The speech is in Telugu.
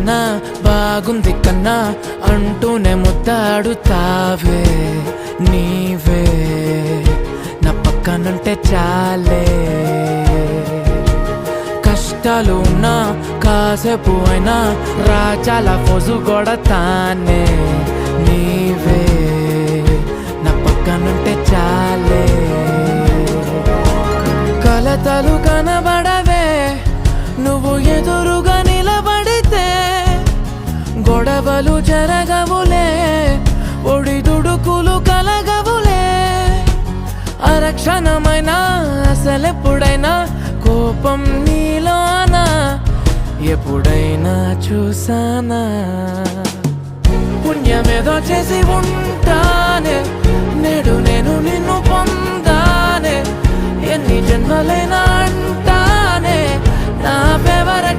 కన్నా బాగుంది కన్నా అంటూనే ముద్దాడుతావే నీవే నా పక్కనుంటే చాలే. కష్టాలు ఉన్నా కాసేపు అయినా రాజాల ఫోజు కొడతానే నీవే నా పక్కనుంటే చాలే. కలతలు కనబడవే నువ్వు ఎదురుగా నిలబడితే, గొడవలు జరగవులే ఒడిదుడుకులు కలగవులే. అరక్షణమైనా అసలెప్పుడైనా కోపం నీలోనా ఎప్పుడైనా చూసానా? పుణ్యమేదో చేసి ఉంటానే నేడు నేను నిన్ను పొందానే. ఎన్ని జన్మలైనా